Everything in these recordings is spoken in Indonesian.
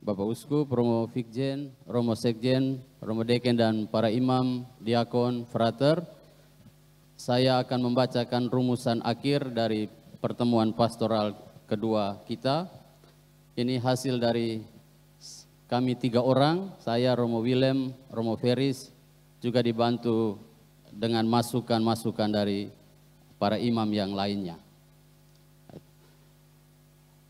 Bapak Uskup, Romo Fikjen, Romo Sekjen, Romo Deken dan para imam, diakon, frater, saya akan membacakan rumusan akhir dari pertemuan pastoral kedua kita. Ini hasil dari kami 3 orang, saya Romo Willem, Romo Feris, juga dibantu dengan masukan-masukan dari para imam yang lainnya.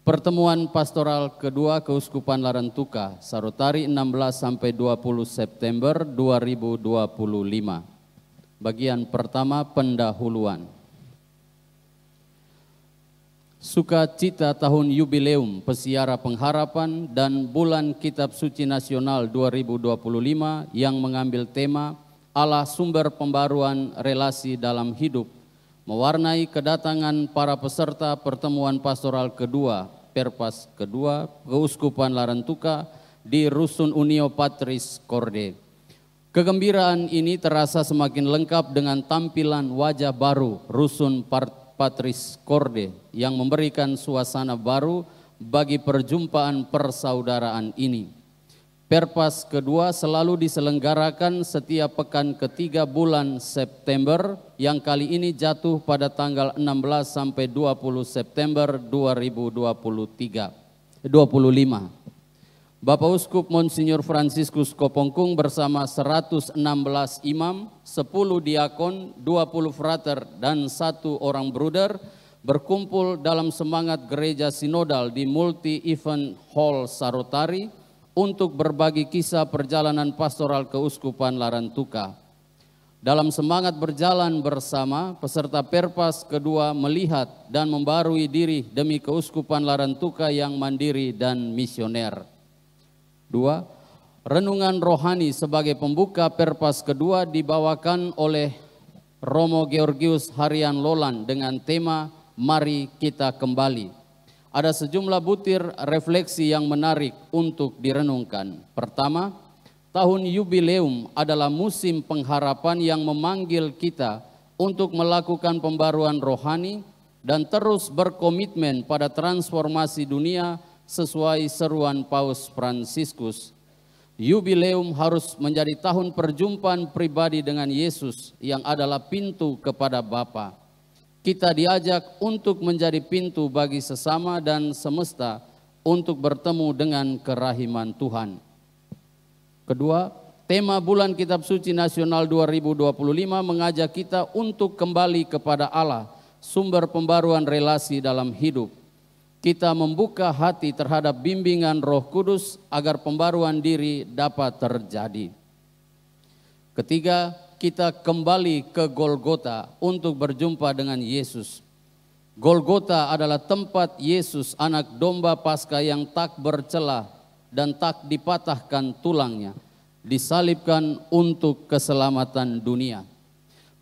Pertemuan pastoral kedua Keuskupan Larantuka, Sarotari 16 sampai 20 September 2025. Bagian pertama, pendahuluan. Sukacita tahun yubileum Pesiara Pengharapan dan Bulan Kitab Suci Nasional 2025 yang mengambil tema Allah Sumber Pembaruan Relasi dalam Hidup mewarnai kedatangan para peserta pertemuan pastoral kedua Perpas kedua Keuskupan Larantuka di Rusun Unio Patris Corde. Kegembiraan ini terasa semakin lengkap dengan tampilan wajah baru Rusun Patris Corde yang memberikan suasana baru bagi perjumpaan persaudaraan ini. Perpas kedua selalu diselenggarakan setiap pekan ketiga bulan September yang kali ini jatuh pada tanggal 16 sampai 20 September 2025. Bapak Uskup Monsinyur Fransiskus Kopongkung bersama 116 imam, 10 diakon, 20 frater dan 1 orang bruder berkumpul dalam semangat gereja sinodal di Multi Event Hall Sarotari untuk berbagi kisah perjalanan pastoral Keuskupan Larantuka. Dalam semangat berjalan bersama, peserta Perpas kedua melihat dan membarui diri demi Keuskupan Larantuka yang mandiri dan misioner. 2. Renungan rohani sebagai pembuka Perpas kedua dibawakan oleh Romo Georgius Harian Lolan dengan tema Mari Kita Kembali. Ada sejumlah butir refleksi yang menarik untuk direnungkan. Pertama, tahun yubileum adalah musim pengharapan yang memanggil kita untuk melakukan pembaruan rohani dan terus berkomitmen pada transformasi dunia sesuai seruan Paus Fransiskus. Yubileum harus menjadi tahun perjumpaan pribadi dengan Yesus yang adalah pintu kepada Bapa. Kita diajak untuk menjadi pintu bagi sesama dan semesta untuk bertemu dengan kerahiman Tuhan. Kedua, tema Bulan Kitab Suci Nasional 2025 mengajak kita untuk kembali kepada Allah, sumber pembaruan relasi dalam hidup. Kita membuka hati terhadap bimbingan Roh Kudus agar pembaruan diri dapat terjadi. Ketiga, kita kembali ke Golgota untuk berjumpa dengan Yesus. Golgota adalah tempat Yesus, anak domba Paskah yang tak bercela dan tak dipatahkan tulangnya, disalibkan untuk keselamatan dunia.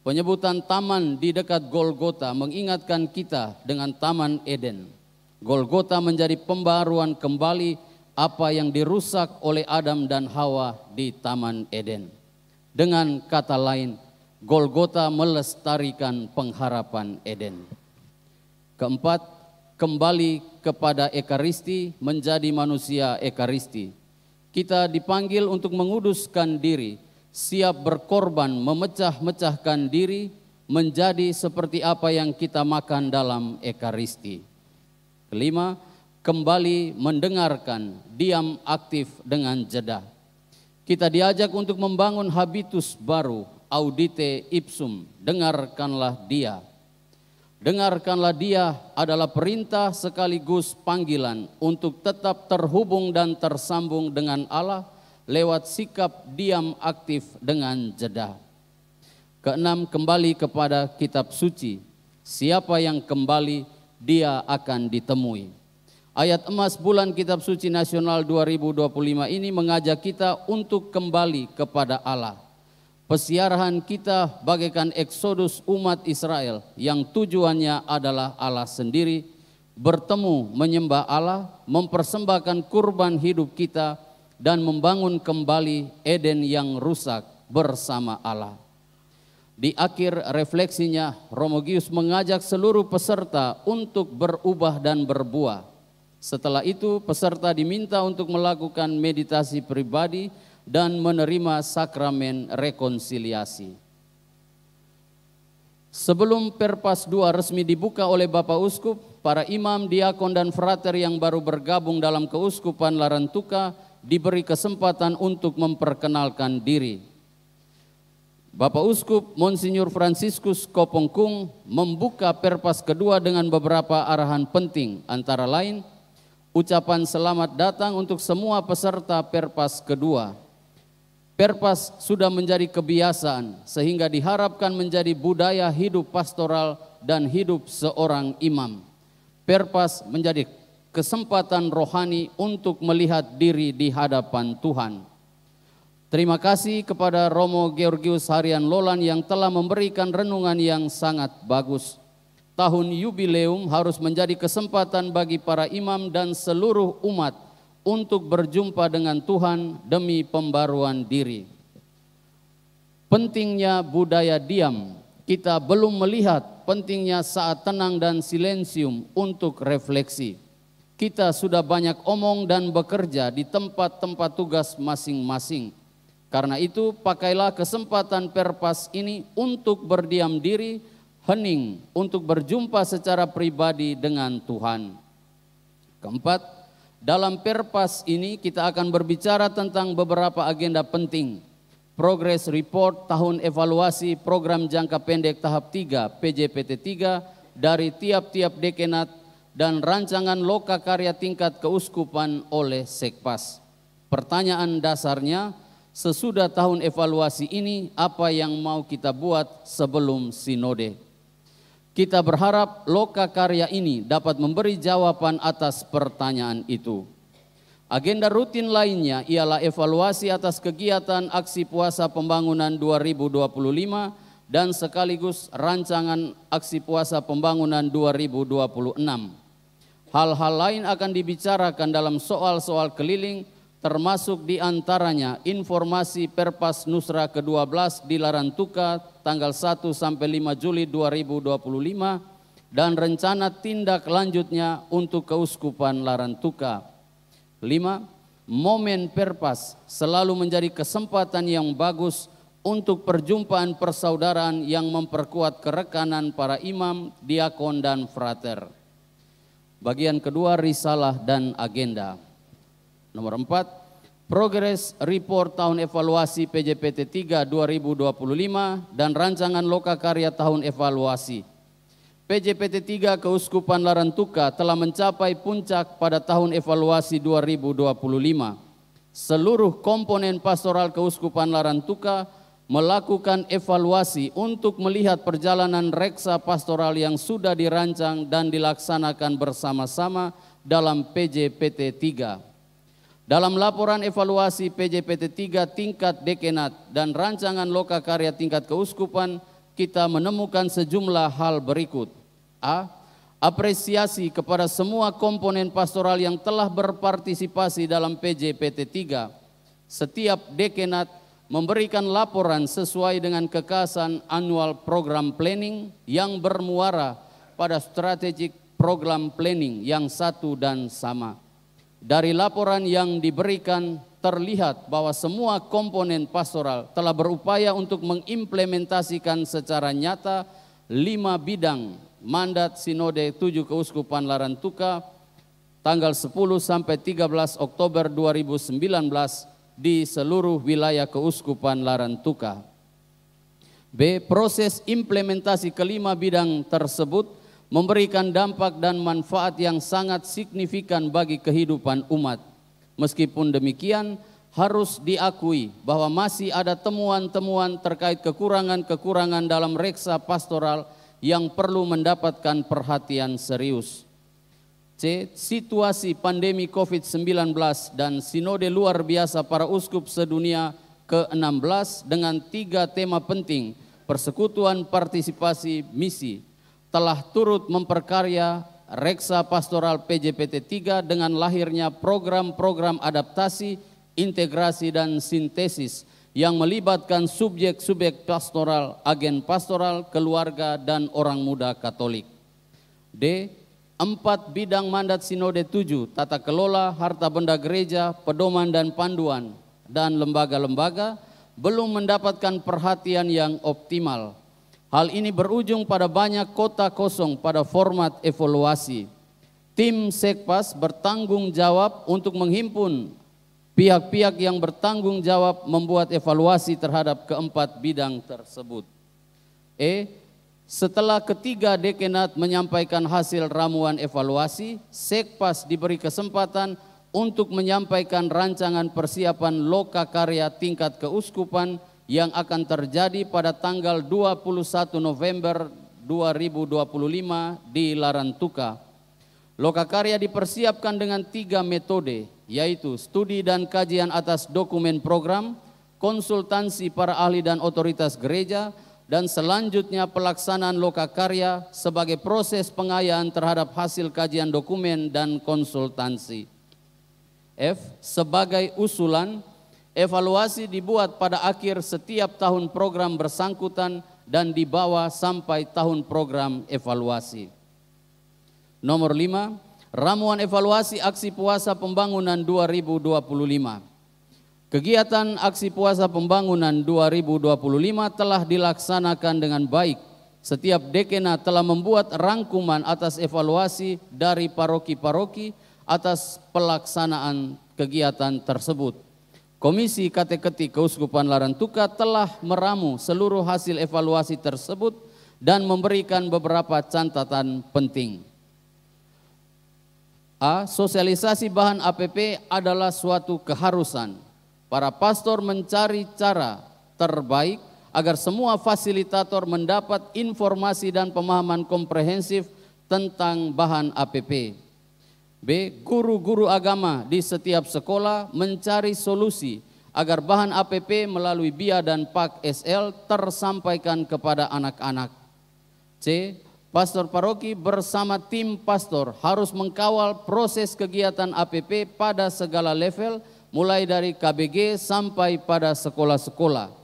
Penyebutan taman di dekat Golgota mengingatkan kita dengan Taman Eden. Golgota menjadi pembaruan kembali apa yang dirusak oleh Adam dan Hawa di Taman Eden. Dengan kata lain, Golgota melestarikan pengharapan Eden. Keempat, kembali kepada Ekaristi, menjadi manusia Ekaristi. Kita dipanggil untuk menguduskan diri, siap berkorban, memecah-mecahkan diri, menjadi seperti apa yang kita makan dalam Ekaristi. Kelima, kembali mendengarkan, diam aktif dengan jeda. Kita diajak untuk membangun habitus baru, audite ipsum, dengarkanlah dia. Dengarkanlah dia adalah perintah sekaligus panggilan untuk tetap terhubung dan tersambung dengan Allah lewat sikap diam aktif dengan jeda. Keenam, kembali kepada kitab suci. Siapa yang kembali, dia akan ditemui. Ayat emas Bulan Kitab Suci Nasional 2025 ini mengajak kita untuk kembali kepada Allah. Pesiarahan kita bagaikan eksodus umat Israel yang tujuannya adalah Allah sendiri, bertemu menyembah Allah, mempersembahkan kurban hidup kita, dan membangun kembali Eden yang rusak bersama Allah. Di akhir refleksinya, Romo Gius mengajak seluruh peserta untuk berubah dan berbuah. Setelah itu peserta diminta untuk melakukan meditasi pribadi dan menerima sakramen rekonsiliasi. Sebelum Perpas 2 resmi dibuka oleh Bapak Uskup, para imam, diakon, dan frater yang baru bergabung dalam Keuskupan Larantuka diberi kesempatan untuk memperkenalkan diri. Bapak Uskup Monsinyur Fransiskus Kopongkung membuka Perpas kedua dengan beberapa arahan penting, antara lain ucapan selamat datang untuk semua peserta Perpas kedua. Perpas sudah menjadi kebiasaan sehingga diharapkan menjadi budaya hidup pastoral dan hidup seorang imam. Perpas menjadi kesempatan rohani untuk melihat diri di hadapan Tuhan. Terima kasih kepada Romo Georgius Harian Lolan yang telah memberikan renungan yang sangat bagus. Tahun yubileum harus menjadi kesempatan bagi para imam dan seluruh umat untuk berjumpa dengan Tuhan demi pembaruan diri. Pentingnya budaya diam, kita belum melihat pentingnya saat tenang dan silensium untuk refleksi. Kita sudah banyak omong dan bekerja di tempat-tempat tugas masing-masing. Karena itu pakailah kesempatan Perpas ini untuk berdiam diri, hening, untuk berjumpa secara pribadi dengan Tuhan. Keempat, dalam Perpas ini kita akan berbicara tentang beberapa agenda penting. Progress Report tahun evaluasi program jangka pendek tahap 3 PJPT 3 dari tiap-tiap dekenat dan rancangan loka karya tingkat keuskupan oleh Sekpas. Pertanyaan dasarnya, sesudah tahun evaluasi ini, apa yang mau kita buat sebelum sinode? Kita berharap loka karya ini dapat memberi jawaban atas pertanyaan itu. Agenda rutin lainnya ialah evaluasi atas kegiatan aksi puasa pembangunan 2025 dan sekaligus rancangan aksi puasa pembangunan 2026. Hal-hal lain akan dibicarakan dalam soal-soal keliling, termasuk diantaranya informasi Perpas Nusra ke-12 di Larantuka tanggal 1 sampai 5 Juli 2025 dan rencana tindak lanjutnya untuk Keuskupan Larantuka. 5. Momen Perpas selalu menjadi kesempatan yang bagus untuk perjumpaan persaudaraan yang memperkuat kerekanan para imam, diakon, dan frater. Bagian kedua, risalah dan agenda. Nomor 4, Progress Report tahun evaluasi PJPT 3 2025 dan rancangan loka karya tahun evaluasi. PJPT 3 Keuskupan Larantuka telah mencapai puncak pada tahun evaluasi 2025. Seluruh komponen pastoral Keuskupan Larantuka melakukan evaluasi untuk melihat perjalanan reksa pastoral yang sudah dirancang dan dilaksanakan bersama-sama dalam PJPT 3. Dalam laporan evaluasi PJPT 3 tingkat dekenat dan rancangan loka karya tingkat keuskupan, kita menemukan sejumlah hal berikut. A. Apresiasi kepada semua komponen pastoral yang telah berpartisipasi dalam PJPT 3. Setiap dekenat memberikan laporan sesuai dengan kekasan annual program planning yang bermuara pada strategic program planning yang satu dan sama. Dari laporan yang diberikan terlihat bahwa semua komponen pastoral telah berupaya untuk mengimplementasikan secara nyata 5 bidang mandat Sinode 7 Keuskupan Larantuka tanggal 10 sampai 13 Oktober 2019 di seluruh wilayah Keuskupan Larantuka. B. Proses implementasi kelima bidang tersebut memberikan dampak dan manfaat yang sangat signifikan bagi kehidupan umat. Meskipun demikian, harus diakui bahwa masih ada temuan-temuan terkait kekurangan-kekurangan dalam reksa pastoral yang perlu mendapatkan perhatian serius. C. Situasi pandemi COVID-19 dan sinode luar biasa para uskup sedunia ke-16 dengan 3 tema penting, persekutuan, partisipasi, misi, telah turut memperkarya reksa pastoral PJPT 3 dengan lahirnya program-program adaptasi, integrasi, dan sintesis yang melibatkan subjek-subjek pastoral, agen pastoral, keluarga, dan orang muda Katolik. D. 4 bidang mandat Sinode 7, tata kelola, harta benda gereja, pedoman dan panduan, dan lembaga-lembaga belum mendapatkan perhatian yang optimal. Hal ini berujung pada banyak kota kosong pada format evaluasi. Tim Sekpas bertanggung jawab untuk menghimpun pihak-pihak yang bertanggung jawab membuat evaluasi terhadap keempat bidang tersebut. Setelah ketiga dekanat menyampaikan hasil ramuan evaluasi, Sekpas diberi kesempatan untuk menyampaikan rancangan persiapan lokakarya tingkat keuskupan yang akan terjadi pada tanggal 21 November 2025 di Larantuka. Lokakarya dipersiapkan dengan 3 metode, yaitu studi dan kajian atas dokumen program, konsultasi para ahli dan otoritas gereja, dan selanjutnya pelaksanaan lokakarya sebagai proses pengayaan terhadap hasil kajian dokumen dan konsultasi. Sebagai usulan, evaluasi dibuat pada akhir setiap tahun program bersangkutan dan dibawa sampai tahun program evaluasi. Nomor 5, ramuan evaluasi aksi puasa pembangunan 2025. Kegiatan aksi puasa pembangunan 2025 telah dilaksanakan dengan baik. Setiap dekanat telah membuat rangkuman atas evaluasi dari paroki-paroki atas pelaksanaan kegiatan tersebut. Komisi Kateketi Keuskupan Larantuka telah meramu seluruh hasil evaluasi tersebut dan memberikan beberapa catatan penting. Sosialisasi bahan APP adalah suatu keharusan. Para pastor mencari cara terbaik agar semua fasilitator mendapat informasi dan pemahaman komprehensif tentang bahan APP. Guru-guru agama di setiap sekolah mencari solusi agar bahan APP melalui BIA dan PAK SL tersampaikan kepada anak-anak. Pastor paroki bersama tim pastor harus mengkawal proses kegiatan APP pada segala level, mulai dari KBG sampai pada sekolah-sekolah.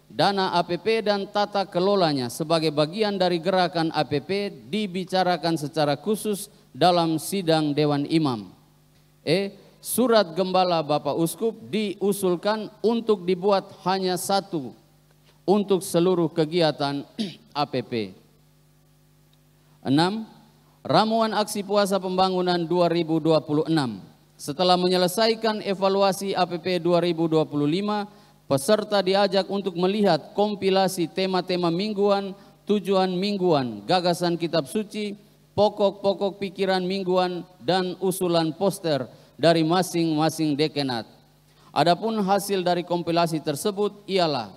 Dana APP dan tata kelolanya sebagai bagian dari gerakan APP dibicarakan secara khusus dalam sidang Dewan Imam. Surat Gembala Bapak Uskup diusulkan untuk dibuat hanya satu untuk seluruh kegiatan APP. 6. Ramuan aksi puasa pembangunan 2026. Setelah menyelesaikan evaluasi APP 2025, peserta diajak untuk melihat kompilasi tema-tema mingguan, tujuan mingguan, gagasan kitab suci, pokok-pokok pikiran mingguan, dan usulan poster dari masing-masing dekanat. Adapun hasil dari kompilasi tersebut ialah: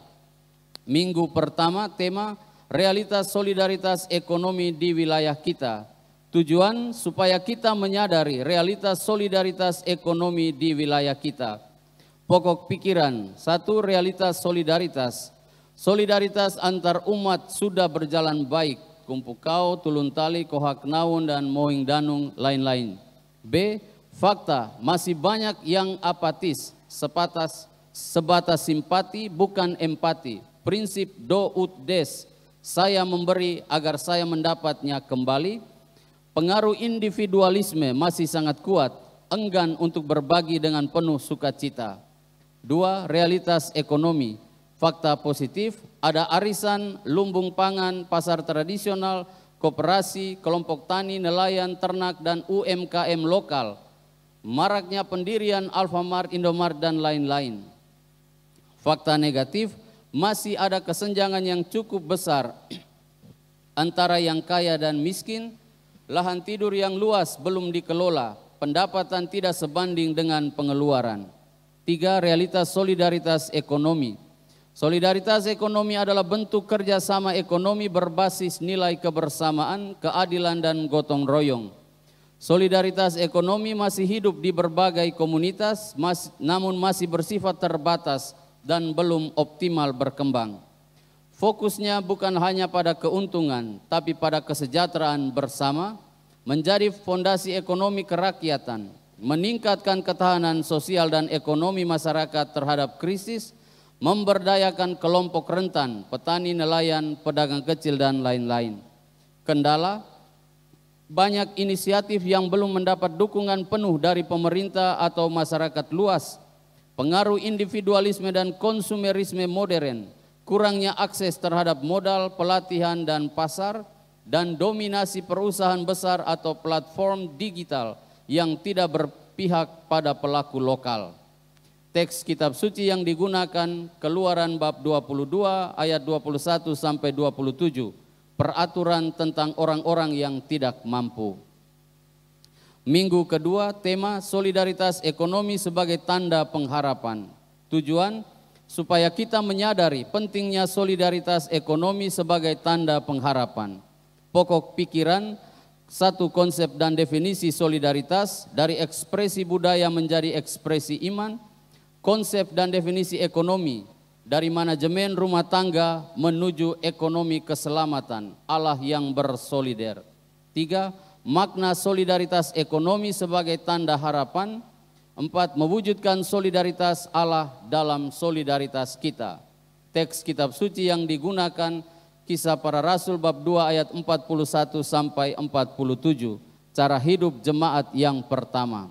minggu pertama tema realitas solidaritas ekonomi di wilayah kita. Tujuan supaya kita menyadari realitas solidaritas ekonomi di wilayah kita. Pokok pikiran, 1. Realitas solidaritas. Solidaritas antar umat sudah berjalan baik. Kumpukau, Tuluntali, Kohak Naun, dan Moing Danung, lain-lain. Fakta, masih banyak yang apatis, sebatas simpati bukan empati. Prinsip do ut des, saya memberi agar saya mendapatnya kembali. Pengaruh individualisme masih sangat kuat, enggan untuk berbagi dengan penuh sukacita. 2. Realitas ekonomi. Fakta positif, ada arisan, lumbung pangan, pasar tradisional, koperasi, kelompok tani, nelayan, ternak, dan UMKM lokal. Maraknya pendirian Alfamart, Indomart, dan lain-lain. Fakta negatif, masih ada kesenjangan yang cukup besar antara yang kaya dan miskin. Lahan tidur yang luas belum dikelola, pendapatan tidak sebanding dengan pengeluaran. 3. Realitas solidaritas ekonomi. Solidaritas ekonomi adalah bentuk kerjasama ekonomi berbasis nilai kebersamaan, keadilan, dan gotong royong. Solidaritas ekonomi masih hidup di berbagai komunitas, namun masih bersifat terbatas dan belum optimal berkembang. Fokusnya bukan hanya pada keuntungan, tapi pada kesejahteraan bersama, menjadi fondasi ekonomi kerakyatan, meningkatkan ketahanan sosial dan ekonomi masyarakat terhadap krisis, memberdayakan kelompok rentan, petani, nelayan, pedagang kecil, dan lain-lain. Kendala, banyak inisiatif yang belum mendapat dukungan penuh dari pemerintah atau masyarakat luas, pengaruh individualisme dan konsumerisme modern, kurangnya akses terhadap modal, pelatihan dan pasar, dan dominasi perusahaan besar atau platform digital yang tidak berpihak pada pelaku lokal. Teks kitab suci yang digunakan Keluaran bab 22 ayat 21 sampai 27, peraturan tentang orang-orang yang tidak mampu. Minggu kedua, tema solidaritas ekonomi sebagai tanda pengharapan. Tujuan supaya kita menyadari pentingnya solidaritas ekonomi sebagai tanda pengharapan. Pokok pikiran, satu konsep dan definisi solidaritas dari ekspresi budaya menjadi ekspresi iman, konsep dan definisi ekonomi dari manajemen rumah tangga menuju ekonomi keselamatan, Allah yang bersolider. 3. Makna solidaritas ekonomi sebagai tanda harapan. 4. Mewujudkan solidaritas Allah dalam solidaritas kita. Teks kitab suci yang digunakan Kisah Para Rasul bab 2 ayat 41 sampai 47. Cara hidup jemaat yang pertama.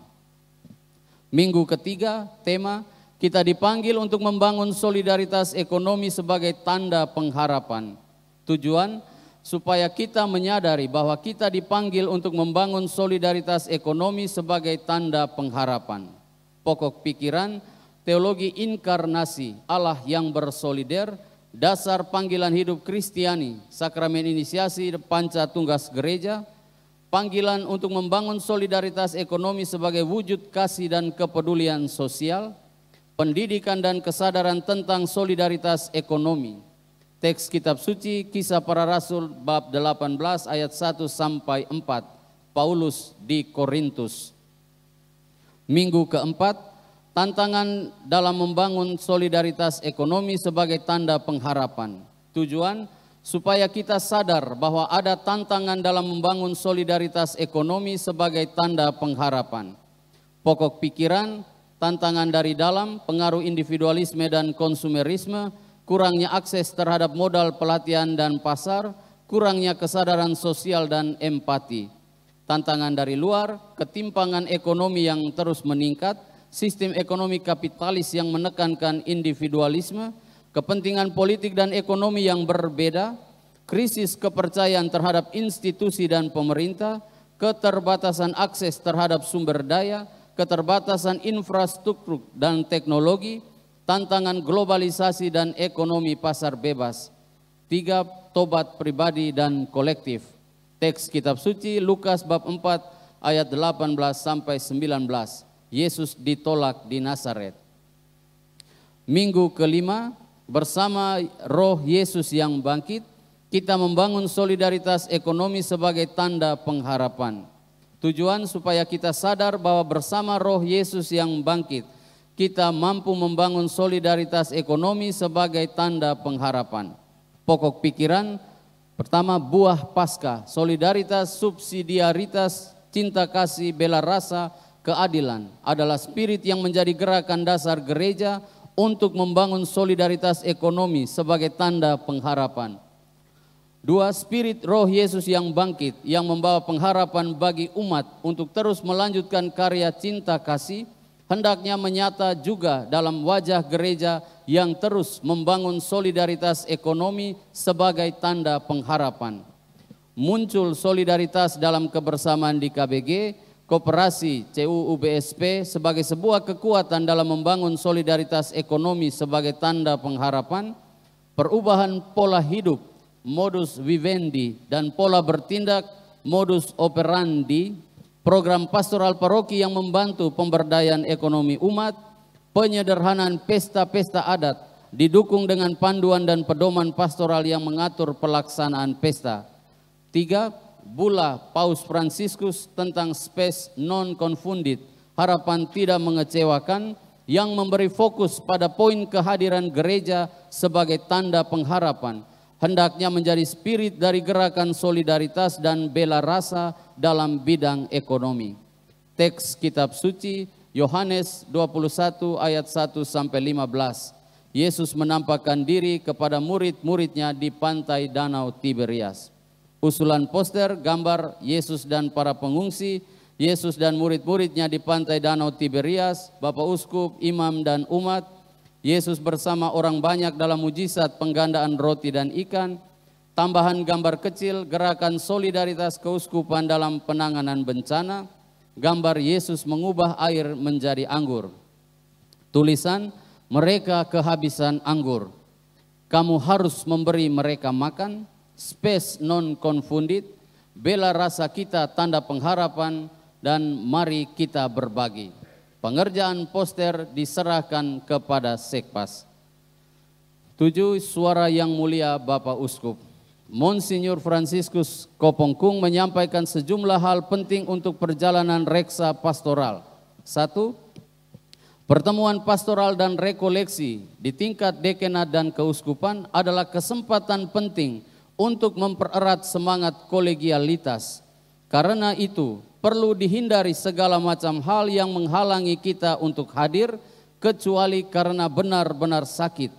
Minggu ketiga, tema kita dipanggil untuk membangun solidaritas ekonomi sebagai tanda pengharapan. Tujuan supaya kita menyadari bahwa kita dipanggil untuk membangun solidaritas ekonomi sebagai tanda pengharapan. Pokok pikiran, teologi inkarnasi, Allah yang bersolider, dasar panggilan hidup Kristiani, sakramen inisiasi Panca Tunggas Gereja, panggilan untuk membangun solidaritas ekonomi sebagai wujud kasih dan kepedulian sosial, pendidikan dan kesadaran tentang solidaritas ekonomi. Teks kitab suci Kisah Para Rasul bab 18 ayat 1 sampai 4. Paulus di Korintus. Minggu keempat, tantangan dalam membangun solidaritas ekonomi sebagai tanda pengharapan. Tujuan supaya kita sadar bahwa ada tantangan dalam membangun solidaritas ekonomi sebagai tanda pengharapan. Pokok pikiran, tantangan dari dalam, pengaruh individualisme dan konsumerisme, kurangnya akses terhadap modal, pelatihan dan pasar, kurangnya kesadaran sosial dan empati. Tantangan dari luar, ketimpangan ekonomi yang terus meningkat, sistem ekonomi kapitalis yang menekankan individualisme, kepentingan politik dan ekonomi yang berbeda, krisis kepercayaan terhadap institusi dan pemerintah, keterbatasan akses terhadap sumber daya, keterbatasan infrastruktur dan teknologi, tantangan globalisasi dan ekonomi pasar bebas. 3. Tobat pribadi dan kolektif. Teks kitab suci Lukas bab 4 ayat 18 sampai 19. Yesus ditolak di Nazaret. Minggu kelima, bersama Roh Yesus yang bangkit, kita membangun solidaritas ekonomi sebagai tanda pengharapan. Tujuan supaya kita sadar bahwa bersama Roh Yesus yang bangkit, kita mampu membangun solidaritas ekonomi sebagai tanda pengharapan. Pokok pikiran, pertama buah Paskah, solidaritas, subsidiaritas, cinta kasih, bela rasa, keadilan adalah spirit yang menjadi gerakan dasar gereja untuk membangun solidaritas ekonomi sebagai tanda pengharapan. 2. Spirit Roh Yesus yang bangkit yang membawa pengharapan bagi umat untuk terus melanjutkan karya cinta kasih hendaknya menyata juga dalam wajah gereja yang terus membangun solidaritas ekonomi sebagai tanda pengharapan. Muncul solidaritas dalam kebersamaan di KBG, Koperasi CUUBSP sebagai sebuah kekuatan dalam membangun solidaritas ekonomi sebagai tanda pengharapan, perubahan pola hidup, modus vivendi dan pola bertindak, modus operandi, program pastoral paroki yang membantu pemberdayaan ekonomi umat, penyederhanaan pesta-pesta adat, didukung dengan panduan dan pedoman pastoral yang mengatur pelaksanaan pesta. 3. Bula Paus Fransiskus tentang Spes non confundit, harapan tidak mengecewakan, yang memberi fokus pada poin kehadiran gereja sebagai tanda pengharapan, hendaknya menjadi spirit dari gerakan solidaritas dan bela rasa dalam bidang ekonomi. Teks kitab suci Yohanes 21 ayat 1 sampai 15. Yesus menampakkan diri kepada murid-muridnya di pantai Danau Tiberias. Usulan poster gambar Yesus dan para pengungsi, Yesus dan murid-muridnya di pantai Danau Tiberias, Bapak Uskup, imam dan umat, Yesus bersama orang banyak dalam mujizat penggandaan roti dan ikan, tambahan gambar kecil gerakan solidaritas keuskupan dalam penanganan bencana, gambar Yesus mengubah air menjadi anggur. Tulisan, mereka kehabisan anggur. Kamu harus memberi mereka makan. Spes non confundit, bela rasa kita tanda pengharapan, dan mari kita berbagi. Pengerjaan poster diserahkan kepada Sekpas. 7. Suara yang mulia Bapak Uskup. Monsinyur Fransiskus Kopongkung menyampaikan sejumlah hal penting untuk perjalanan reksa pastoral. 1. Pertemuan pastoral dan rekoleksi di tingkat dekanat dan keuskupan adalah kesempatan penting untuk mempererat semangat kolegialitas. Karena itu, perlu dihindari segala macam hal yang menghalangi kita untuk hadir, kecuali karena benar-benar sakit.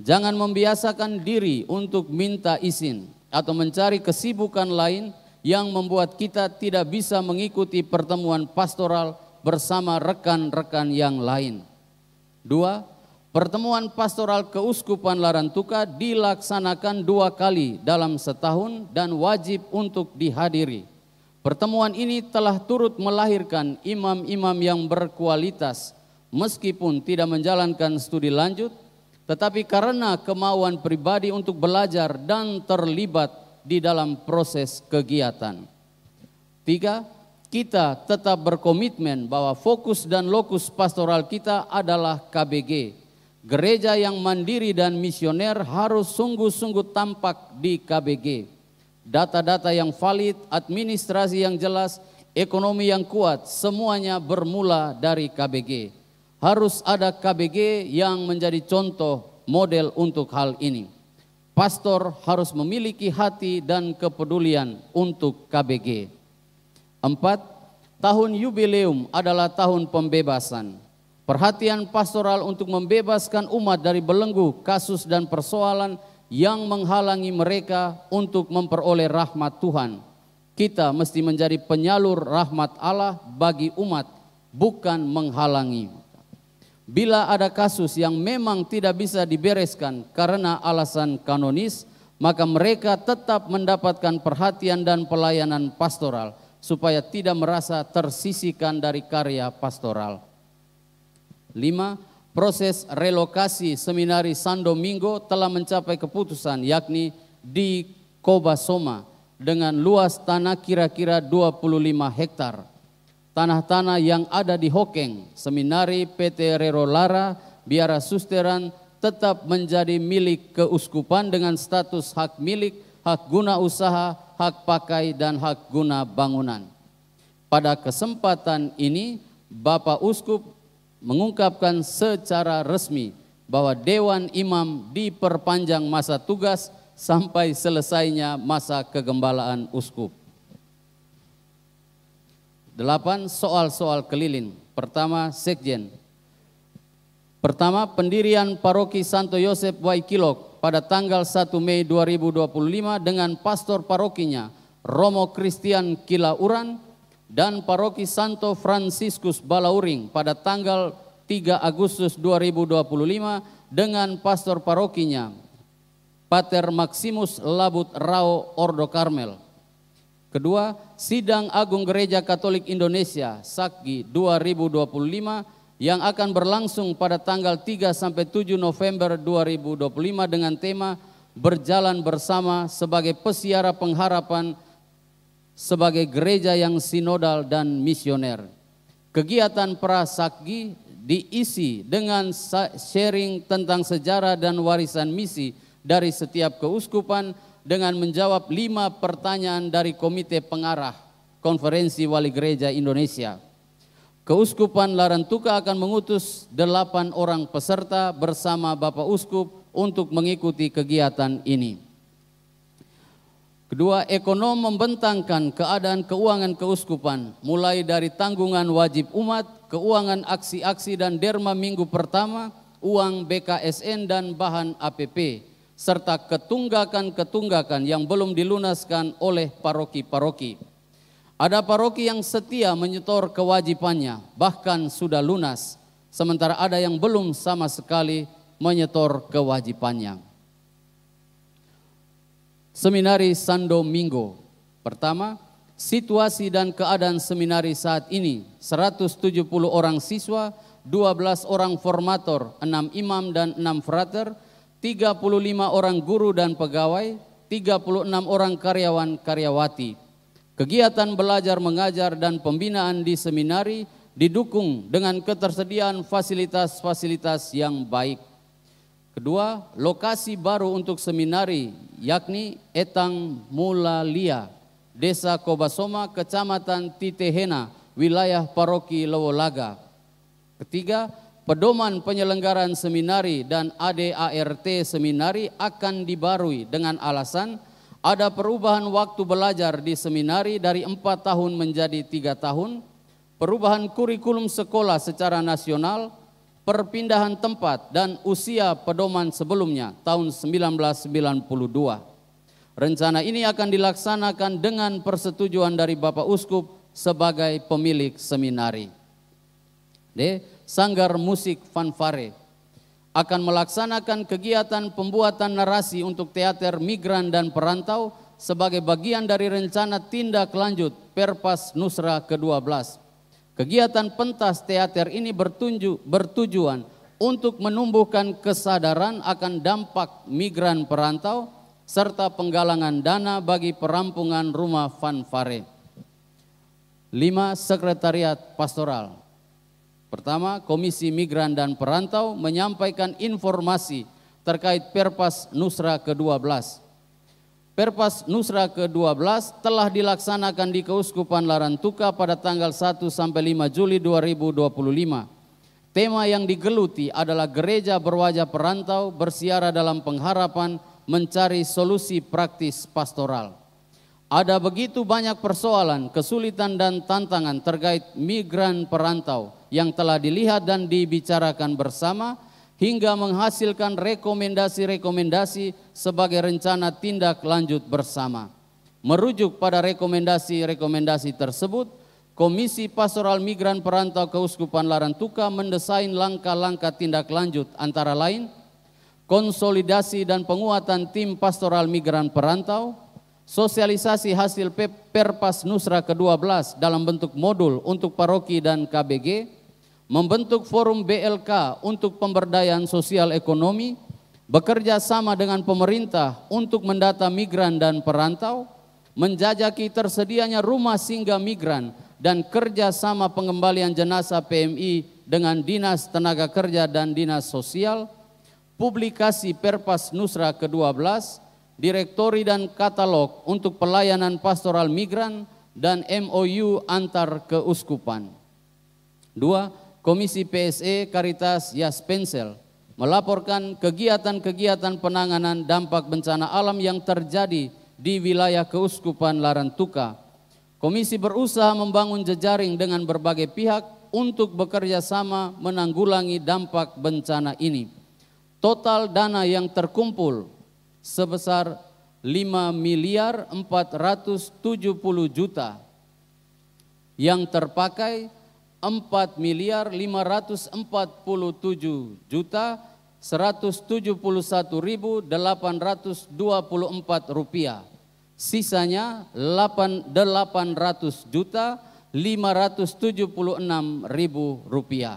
Jangan membiasakan diri untuk minta izin atau mencari kesibukan lain yang membuat kita tidak bisa mengikuti pertemuan pastoral bersama rekan-rekan yang lain. 2. Pertemuan pastoral keuskupan Larantuka dilaksanakan 2 kali dalam setahun dan wajib untuk dihadiri. Pertemuan ini telah turut melahirkan imam-imam yang berkualitas meskipun tidak menjalankan studi lanjut, tetapi karena kemauan pribadi untuk belajar dan terlibat di dalam proses kegiatan. 3. Kita tetap berkomitmen bahwa fokus dan lokus pastoral kita adalah KBG. Gereja yang mandiri dan misioner harus sungguh-sungguh tampak di KBG. Data-data yang valid, administrasi yang jelas, ekonomi yang kuat, semuanya bermula dari KBG. Harus ada KBG yang menjadi contoh model untuk hal ini. Pastor harus memiliki hati dan kepedulian untuk KBG. 4. Tahun yubileum adalah tahun pembebasan. Perhatian pastoral untuk membebaskan umat dari belenggu kasus dan persoalan yang menghalangi mereka untuk memperoleh rahmat Tuhan. Kita mesti menjadi penyalur rahmat Allah bagi umat, bukan menghalangi. Bila ada kasus yang memang tidak bisa dibereskan karena alasan kanonis, maka mereka tetap mendapatkan perhatian dan pelayanan pastoral supaya tidak merasa tersisihkan dari karya pastoral. 5. Proses relokasi seminari San Domingo telah mencapai keputusan, yakni di Kobasoma dengan luas tanah kira-kira 25 hektar. Tanah-tanah yang ada di Hokeng, seminari PT Rero Lara, Biara Susteran tetap menjadi milik keuskupan dengan status hak milik, hak guna usaha, hak pakai, dan hak guna bangunan. Pada kesempatan ini, Bapak Uskup mengungkapkan secara resmi bahwa Dewan Imam diperpanjang masa tugas sampai selesainya masa kegembalaan uskup. 8. Soal-soal keliling. Pertama, Sekjen. Pertama, pendirian Paroki Santo Yosef Waikilok pada tanggal 1 Mei 2025 dengan pastor parokinya Romo Christian Kilauran, dan Paroki Santo Fransiskus Balauring pada tanggal 3 Agustus 2025 dengan pastor parokinya Pater Maximus Labut Rao Ordo Karmel. Kedua, Sidang Agung Gereja Katolik Indonesia SAKGI 2025 yang akan berlangsung pada tanggal 3 sampai 7 November 2025 dengan tema Berjalan Bersama sebagai Pesiara Pengharapan sebagai gereja yang sinodal dan misioner. Kegiatan pra-SAKGI diisi dengan sharing tentang sejarah dan warisan misi dari setiap keuskupan dengan menjawab 5 pertanyaan dari Komite Pengarah Konferensi Wali Gereja Indonesia. Keuskupan Larantuka akan mengutus 8 orang peserta bersama Bapak Uskup untuk mengikuti kegiatan ini. Kedua, ekonom membentangkan keadaan keuangan keuskupan, mulai dari tanggungan wajib umat, keuangan aksi-aksi dan derma minggu pertama, uang BKSN dan bahan APP, serta ketunggakan-ketunggakan yang belum dilunaskan oleh paroki-paroki. Ada paroki yang setia menyetor kewajibannya, bahkan sudah lunas, sementara ada yang belum sama sekali menyetor kewajibannya. Seminari San Domingo. Pertama, situasi dan keadaan seminari saat ini: 170 orang siswa, 12 orang formator, 6 imam dan 6 frater, 35 orang guru dan pegawai, 36 orang karyawan karyawati. Kegiatan belajar mengajar dan pembinaan di seminari didukung dengan ketersediaan fasilitas-fasilitas yang baik. Kedua, lokasi baru untuk seminari yakni Etang Mulalia, Desa Kobasoma, Kecamatan Titehena, wilayah Paroki Lowolaga. Ketiga, pedoman penyelenggaraan seminari dan ADART seminari akan dibarui dengan alasan ada perubahan waktu belajar di seminari dari 4 tahun menjadi 3 tahun, perubahan kurikulum sekolah secara nasional, perpindahan tempat dan usia pedoman sebelumnya tahun 1992. Rencana ini akan dilaksanakan dengan persetujuan dari Bapak Uskup sebagai pemilik seminari. D. Sanggar Musik Fanfare akan melaksanakan kegiatan pembuatan narasi untuk teater migran dan perantau sebagai bagian dari rencana tindak lanjut Perpas Nusra ke-12. Kegiatan pentas teater ini bertujuan untuk menumbuhkan kesadaran akan dampak migran perantau serta penggalangan dana bagi perampungan rumah fanfare. 5. Sekretariat Pastoral. Pertama, Komisi Migran dan Perantau menyampaikan informasi terkait Perpas Nusra ke-12. Perpas Nusra ke-12 telah dilaksanakan di Keuskupan Larantuka pada tanggal 1 sampai 5 Juli 2025. Tema yang digeluti adalah gereja berwajah perantau bersiara dalam pengharapan mencari solusi praktis pastoral. Ada begitu banyak persoalan, kesulitan dan tantangan terkait migran perantau yang telah dilihat dan dibicarakan bersama hingga menghasilkan rekomendasi-rekomendasi sebagai rencana tindak lanjut bersama. Merujuk pada rekomendasi-rekomendasi tersebut, Komisi Pastoral Migran Perantau Keuskupan Larantuka mendesain langkah-langkah tindak lanjut antara lain konsolidasi dan penguatan tim pastoral migran perantau, sosialisasi hasil Perpas Nusra ke-12 dalam bentuk modul untuk paroki dan KBG, membentuk forum BLK untuk pemberdayaan sosial ekonomi, bekerja sama dengan pemerintah untuk mendata migran dan perantau, menjajaki tersedianya rumah singgah migran dan kerja sama pengembalian jenazah PMI dengan Dinas Tenaga Kerja dan Dinas Sosial, publikasi Perpas Nusra ke-12, direktori dan katalog untuk pelayanan pastoral migran, dan MOU antar keuskupan. 2. Komisi PSE Caritas Yaspensel melaporkan kegiatan-kegiatan penanganan dampak bencana alam yang terjadi di wilayah Keuskupan Larantuka. Komisi berusaha membangun jejaring dengan berbagai pihak untuk bekerja sama menanggulangi dampak bencana ini. Total dana yang terkumpul sebesar 5.470.000.000, yang terpakai 4.547.171.824 rupiah. Sisanya 800.576.000 rupiah.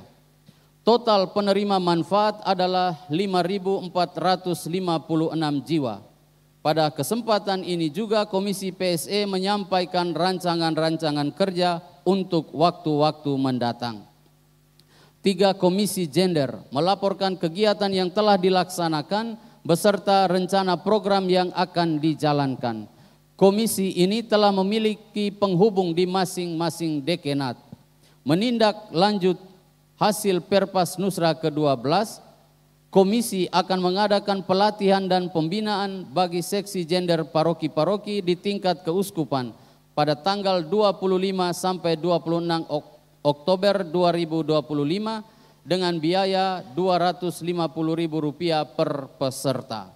Total penerima manfaat adalah 5.456 jiwa. Pada kesempatan ini juga Komisi PSE menyampaikan rancangan-rancangan kerja untuk waktu-waktu mendatang. 3. Komisi Gender melaporkan kegiatan yang telah dilaksanakan beserta rencana program yang akan dijalankan. Komisi ini telah memiliki penghubung di masing-masing dekenat. Menindak lanjut hasil Perpas Nusra ke-12, Komisi akan mengadakan pelatihan dan pembinaan bagi seksi gender paroki-paroki di tingkat keuskupan pada tanggal 25 sampai 26 Oktober 2025 dengan biaya Rp250.000 per peserta.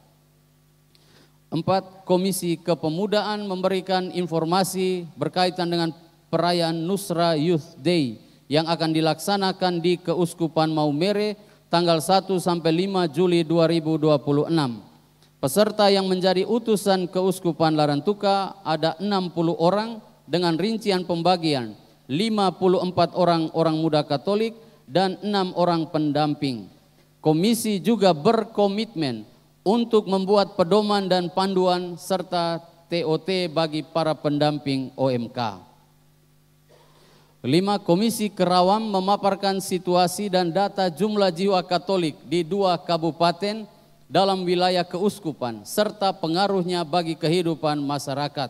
4. Komisi Kepemudaan memberikan informasi berkaitan dengan perayaan Nusra Youth Day yang akan dilaksanakan di Keuskupan Maumere tanggal 1 sampai 5 Juli 2026. Peserta yang menjadi utusan Keuskupan Larantuka ada 60 orang dengan rincian pembagian 54 orang muda Katolik dan 6 orang pendamping. Komisi juga berkomitmen untuk membuat pedoman dan panduan serta TOT bagi para pendamping OMK. 5. Komisi Kerawam memaparkan situasi dan data jumlah jiwa Katolik di 2 kabupaten dalam wilayah keuskupan serta pengaruhnya bagi kehidupan masyarakat.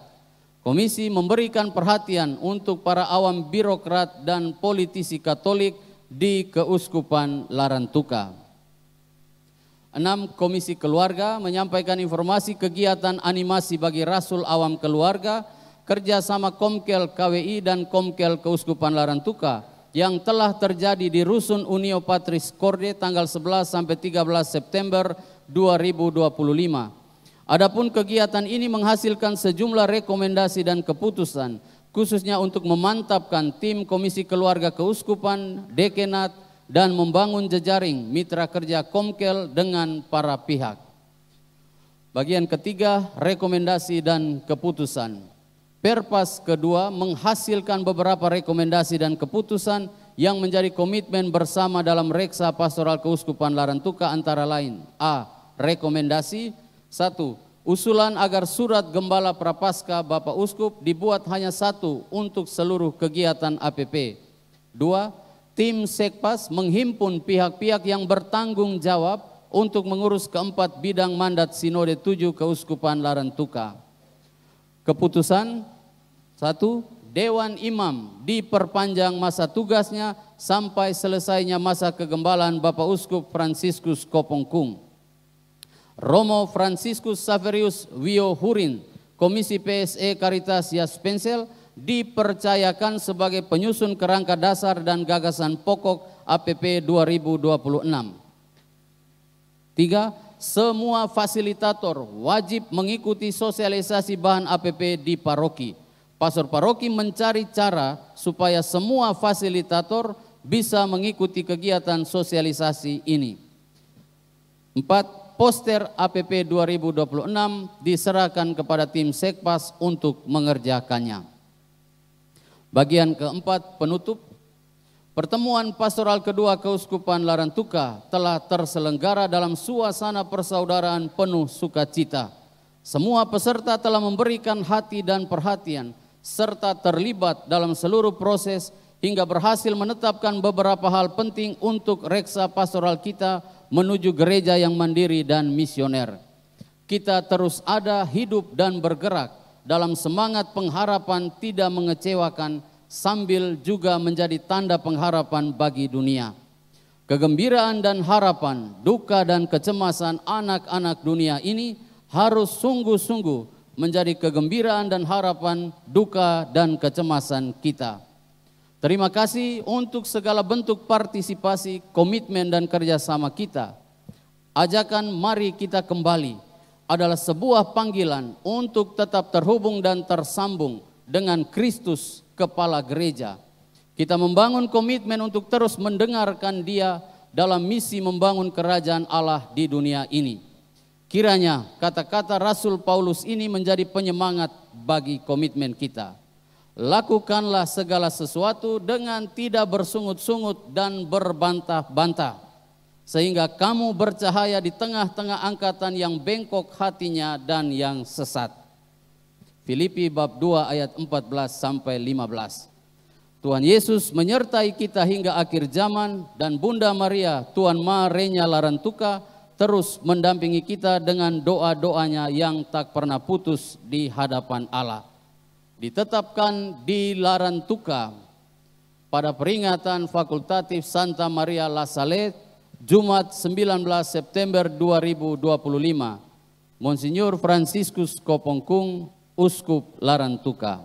Komisi memberikan perhatian untuk para awam birokrat dan politisi Katolik di Keuskupan Larantuka. 6. Komisi Keluarga menyampaikan informasi kegiatan animasi bagi Rasul Awam Keluarga kerjasama Komkel KWI dan Komkel Keuskupan Larantuka yang telah terjadi di Rusun Unio Patris Korde tanggal 11 sampai 13 September 2025. Adapun kegiatan ini menghasilkan sejumlah rekomendasi dan keputusan khususnya untuk memantapkan tim Komisi Keluarga Keuskupan, Dekenat, dan membangun jejaring mitra kerja Komkel dengan para pihak. Bagian ketiga, rekomendasi dan keputusan. Perpas kedua menghasilkan beberapa rekomendasi dan keputusan yang menjadi komitmen bersama dalam Reksa Pastoral Keuskupan Larantuka antara lain. A. Rekomendasi 1. Usulan agar surat Gembala Prapaskah Bapak Uskup dibuat hanya 1 untuk seluruh kegiatan APP. 2. Tim Sekpas menghimpun pihak-pihak yang bertanggung jawab untuk mengurus keempat bidang mandat Sinode 7 Keuskupan Larantuka. Keputusan 1. Dewan Imam diperpanjang masa tugasnya sampai selesainya masa kegembalaan Bapak Uskup Fransiskus Kopongkung. Romo Fransiskus Saverius Wio Hurin, Komisi PSE Caritas Yaspensel, dipercayakan sebagai penyusun kerangka dasar dan gagasan pokok APP 2026. 3. Semua fasilitator wajib mengikuti sosialisasi bahan APP di paroki. Pastor paroki mencari cara supaya semua fasilitator bisa mengikuti kegiatan sosialisasi ini. 4. Poster APP 2026 diserahkan kepada tim Sekpas untuk mengerjakannya. Bagian keempat, penutup. Pertemuan pastoral kedua Keuskupan Larantuka telah terselenggara dalam suasana persaudaraan penuh sukacita. Semua peserta telah memberikan hati dan perhatian serta terlibat dalam seluruh proses hingga berhasil menetapkan beberapa hal penting untuk reksa pastoral kita menuju gereja yang mandiri dan misioner. Kita terus ada, hidup dan bergerak dalam semangat pengharapan tidak mengecewakan sambil juga menjadi tanda pengharapan bagi dunia. Kegembiraan dan harapan, duka dan kecemasan anak-anak dunia ini harus sungguh-sungguh menjadi kegembiraan dan harapan, duka dan kecemasan kita. Terima kasih untuk segala bentuk partisipasi, komitmen dan kerjasama kita. Ajakan mari kita kembali adalah sebuah panggilan untuk tetap terhubung dan tersambung dengan Kristus Kepala Gereja. Kita membangun komitmen untuk terus mendengarkan Dia dalam misi membangun kerajaan Allah di dunia ini. Kiranya kata-kata Rasul Paulus ini menjadi penyemangat bagi komitmen kita. Lakukanlah segala sesuatu dengan tidak bersungut-sungut dan berbantah-bantah, sehingga kamu bercahaya di tengah-tengah angkatan yang bengkok hatinya dan yang sesat. Filipi bab 2 ayat 14 sampai 15. Tuhan Yesus menyertai kita hingga akhir zaman dan Bunda Maria, Tuan Ma Renya Larantuka, terus mendampingi kita dengan doa-doanya yang tak pernah putus di hadapan Allah. Ditetapkan di Larantuka pada peringatan fakultatif Santa Maria La Salette, Jumat 19 September 2025, Monsinyur Fransiskus Kopongkung, Uskup Larantuka.